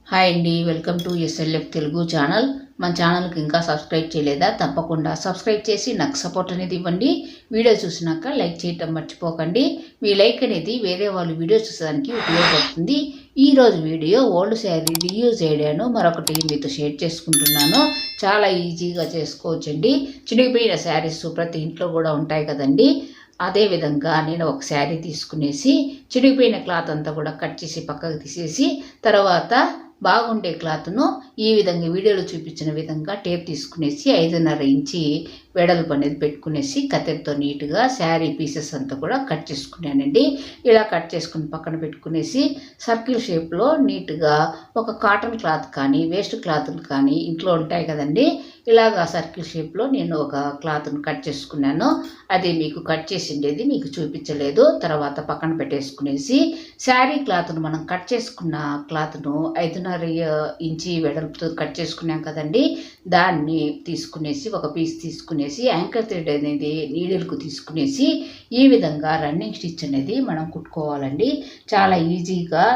Hi అండి, welcome to SLF Telugu channel. మన ఛానల్కి ఇంకా సబ్స్క్రైబ్ చేయలేదా? తప్పకుండా సబ్స్క్రైబ్ చేసి నాకు సపోర్ట్ అనేది ఇవ్వండి. వీడియో చూసినాక లైక్ చేయటం మర్చిపోకండి. మీ లైక్ అనేది వేరే వాళ్ళు వీడియో చూసేదానికి ఉపయోగపడుతుంది. ఈరోజు వీడియో ఓల్డ్ శారీ రీయూజ్ ఐడియాను మరొకటి మీతో షేర్ చేసుకుంటున్నాను. చాలా ఈజీగా చేసుకోవచ్చండి. చినిగిపోయిన శారీస్ ప్రతి ఇంట్లో కూడా ఉంటాయి కదండి. అదేవిధంగా నేను ఒక శారీ తీసుకునేసి చినిగిపోయిన క్లాత్ అంతా కూడా కట్ చేసి పక్కకు తీసేసి తర్వాత బాగుండే క్లాత్ను ఈ విధంగా వీడియోలో చూపించిన విధంగా టేప్ తీసుకునేసి 5.5 ఇంచి వెడల్పు అనేది పెట్టుకునేసి కత్తెరతో నీట్గా శారీ పీసెస్ అంతా కూడా కట్ చేసుకున్నానండి. ఇలా కట్ చేసుకుని పక్కన పెట్టుకునేసి సర్కిల్ షేప్లో నీట్గా ఒక కాటన్ క్లాత్ కానీ వేస్ట్ క్లాత్లు కానీ ఇంట్లో ఉంటాయి కదండి. ఇలాగా సర్కిల్ షేప్లో నేను ఒక క్లాత్ను కట్ చేసుకున్నాను. అది మీకు కట్ చేసిండేది మీకు చూపించలేదు. తర్వాత పక్కన పెట్టేసుకునేసి శారీ క్లాత్ను మనం కట్ చేసుకున్న క్లాత్ను 5.5 ఇంచి వెడల్పుతో కట్ చేసుకున్నాం కదండి. దాన్ని తీసుకునేసి ఒక పీస్ తీసుకునేసి యాంకర్ థ్రెడ్ అనేది నీడిల్కు తీసుకునేసి ఈ విధంగా రన్నింగ్ స్టిచ్ అనేది మనం కుట్టుకోవాలండి. చాలా ఈజీగా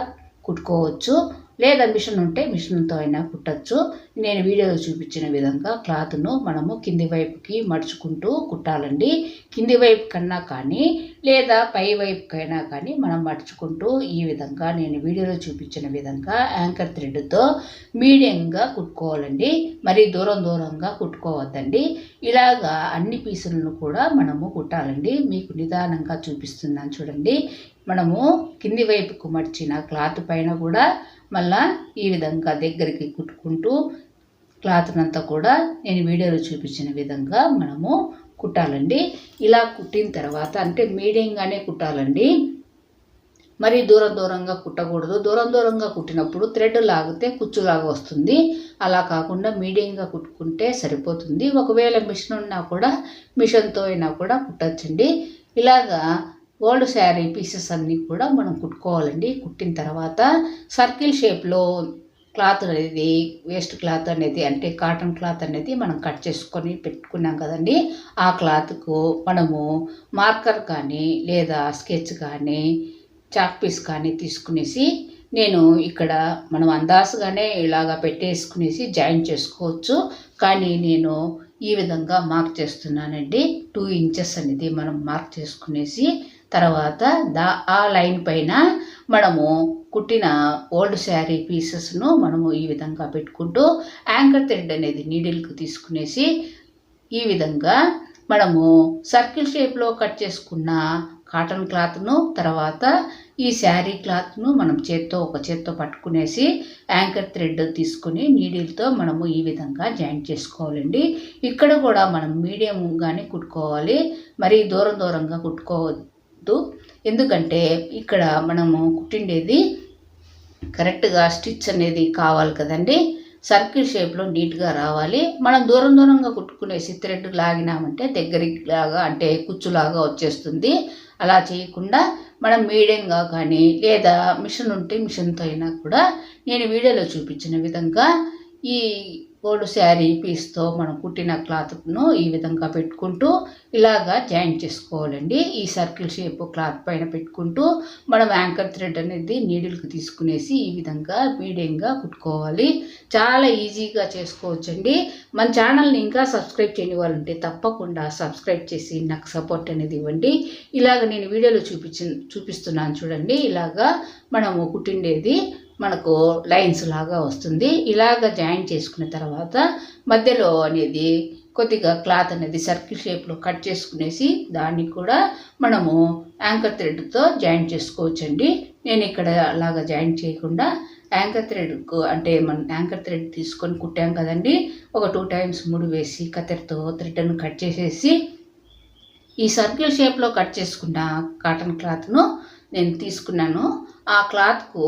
కుట్టుకోవచ్చు. లేదా మిషన్ ఉంటే మిషన్తో అయినా కుట్టచ్చు. నేను వీడియోలో చూపించిన విధంగా క్లాత్ను మనము కింది వైపుకి మడుచుకుంటూ కుట్టాలండి. కింది వైపు కన్నా కానీ లేదా పై వైపుకైనా కానీ మనం మడుచుకుంటూ ఈ విధంగా నేను వీడియోలో చూపించిన విధంగా యాంకర్ థ్రెడ్తో మీడియంగా కుట్టుకోవాలండి. మరీ దూరంగా కుట్టుకోవద్దండి. ఇలాగా అన్ని పీసులను కూడా మనము కుట్టాలండి. మీకు నిదానంగా చూపిస్తున్నాను చూడండి. మనము కింది వైపుకు మడిచిన క్లాత్ పైన కూడా మళ్ళా ఈ విధంగా దగ్గరికి కుట్టుకుంటూ క్లాత్నంతా కూడా నేను వీడియోలో చూపించిన విధంగా మనము కుట్టాలండి. ఇలా కుట్టిన తర్వాత అంటే మీడియంగానే కుట్టాలండి. మరి దూరంగా కుట్టకూడదు. దూరంగా కుట్టినప్పుడు థ్రెడ్ లాగితే కుచ్చులాగా వస్తుంది. అలా కాకుండా మీడియంగా కుట్టుకుంటే సరిపోతుంది. ఒకవేళ మిషన్ ఉన్నా కూడా మిషన్తో అయినా కూడా కుట్టచ్చండి. ఇలాగా ఓల్డ్ శారీ పీసెస్ అన్నీ కూడా మనం కుట్టుకోవాలండి. కుట్టిన తర్వాత సర్కిల్ షేప్లో క్లాత్ అనేది వేస్ట్ క్లాత్ అనేది అంటే కాటన్ క్లాత్ అనేది మనం కట్ చేసుకొని పెట్టుకున్నాం కదండి. ఆ క్లాత్కు మనము మార్కర్ కానీ లేదా స్కెచ్ కానీ చాక్ పీస్ కానీ తీసుకునేసి నేను ఇక్కడ మనం అందాసుగానే ఇలాగా పెట్టేసుకునేసి జాయిన్ చేసుకోవచ్చు. కానీ నేను ఈ విధంగా మార్క్ చేస్తున్నానండి. 2 ఇంచెస్ అనేది మనం మార్క్ చేసుకునేసి తర్వాత ఆ లైన్ పైన మనము కుట్టిన ఓల్డ్ శారీ పీసెస్ను మనము ఈ విధంగా పెట్టుకుంటూ యాంకర్ థ్రెడ్ అనేది నీడిల్కి తీసుకునేసి ఈ విధంగా మనము సర్కిల్ షేప్లో కట్ చేసుకున్న కాటన్ క్లాత్ను తర్వాత ఈ శారీ క్లాత్ను మనం ఒక చేత్తో పట్టుకునేసి యాంకర్ థ్రెడ్ తీసుకుని నీడిల్తో మనము ఈ విధంగా జాయింట్ చేసుకోవాలండి. ఇక్కడ కూడా మనం మీడియంగానే కుట్టుకోవాలి. మరీ దూరంగా కుట్టుకోవద్దు. ఎందుకంటే ఇక్కడ మనము కుట్టిండేది కరెక్ట్గా స్టిచ్ అనేది కావాలి కదండి. సర్కిల్ షేప్లో నీట్గా రావాలి. మనం దూరంగా కుట్టుకునేసి థ్రెడ్ లాగినామంటే దగ్గరికి లాగా అంటే కుచ్చులాగా వచ్చేస్తుంది. అలా చేయకుండా మనం మీడియంగా కానీ లేదా మిషన్ ఉంటే మిషన్తో అయినా కూడా నేను వీడియోలో చూపించిన విధంగా ఈ ఓల్డ్ శారీ పీస్తో మనం కుట్టిన క్లాత్ను ఈ విధంగా పెట్టుకుంటూ ఇలాగా జాయింట్ చేసుకోవాలండి. ఈ సర్కిల్ షేప్ క్లాత్ పైన పెట్టుకుంటూ మనం యాంకర్ థ్రెడ్ అనేది నీడిల్కి తీసుకునేసి ఈ విధంగా మీడియంగా కుట్టుకోవాలి. చాలా ఈజీగా చేసుకోవచ్చండి. మన ఛానల్ని ఇంకా సబ్స్క్రైబ్ చేయని వాళ్ళు ఉంటే తప్పకుండా సబ్స్క్రైబ్ చేసి నాకు సపోర్ట్ అనేది ఇవ్వండి. ఇలాగ నేను వీడియోలో చూపిస్తున్నాను చూడండి. ఇలాగా మనము కుట్టిండేది మనకు లైన్స్ లాగా వస్తుంది. ఇలాగ జాయిన్ చేసుకున్న తర్వాత మధ్యలో అనేది కొద్దిగా క్లాత్ అనేది సర్కిల్ షేప్లో కట్ చేసుకునేసి దాన్ని కూడా మనము యాంకర్ థ్రెడ్తో జాయిన్ చేసుకోవచ్చండి. నేను ఇక్కడ అలాగా జాయిన్ చేయకుండా యాంకర్ థ్రెడ్కు అంటే మనం యాంకర్ థ్రెడ్ తీసుకొని కుట్టాం కదండి. ఒక 2 టైమ్స్ ముడి వేసి కత్తెరతో థ్రెడ్ను కట్ చేసేసి ఈ సర్కిల్ షేప్లో కట్ చేసుకున్న కాటన్ క్లాత్ను నేను తీసుకున్నాను. ఆ క్లాత్కు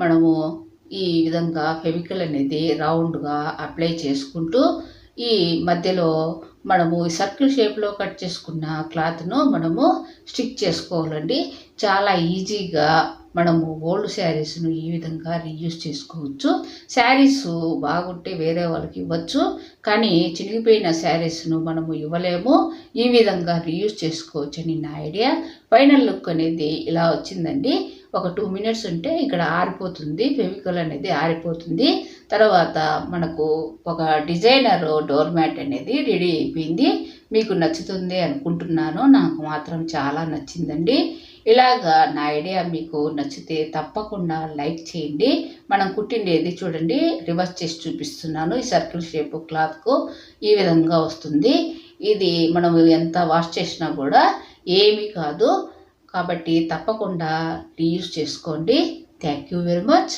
మనము ఈ విధంగా ఫెవికల్ అనేది రౌండ్గా అప్లై చేసుకుంటూ ఈ మధ్యలో మనము సర్కిల్ షేప్లో కట్ చేసుకున్న క్లాత్ను మనము స్టిక్ చేసుకోవాలండి. చాలా ఈజీగా మనము ఓల్డ్ శారీస్ను ఈ విధంగా రీయూజ్ చేసుకోవచ్చు. శారీస్ బాగుంటే వేరే వాళ్ళకి ఇవ్వచ్చు. కానీ చినిగిపోయిన శారీస్ను మనము ఇవ్వలేము. ఈ విధంగా రీయూజ్ చేసుకోవచ్చు అని నా ఐడియా. ఫైనల్ లుక్ అనేది ఇలా వచ్చిందండి. ఒక 2 మినిట్స్ ఉంటే ఇక్కడ ఆరిపోతుంది, ఫెవికాల్ అనేది ఆరిపోతుంది. తర్వాత మనకు ఒక డిజైనర్ డోర్ మ్యాట్ అనేది రెడీ అయిపోయింది. మీకు నచ్చుతుంది అనుకుంటున్నాను. నాకు మాత్రం చాలా నచ్చిందండి. ఇలాగా నా ఐడియా మీకు నచ్చితే తప్పకుండా లైక్ చేయండి. మనం కుట్టిండేది చూడండి, రివర్స్ చేసి చూపిస్తున్నాను. ఈ సర్కిల్ షేప్ క్లాత్కు ఈ విధంగా వస్తుంది. ఇది మనం ఎంత వాష్ చేసినా కూడా ఏమీ కాదు. కాబట్టి తప్పకుండా రీయూజ్ చేసుకోండి. Thank you very much.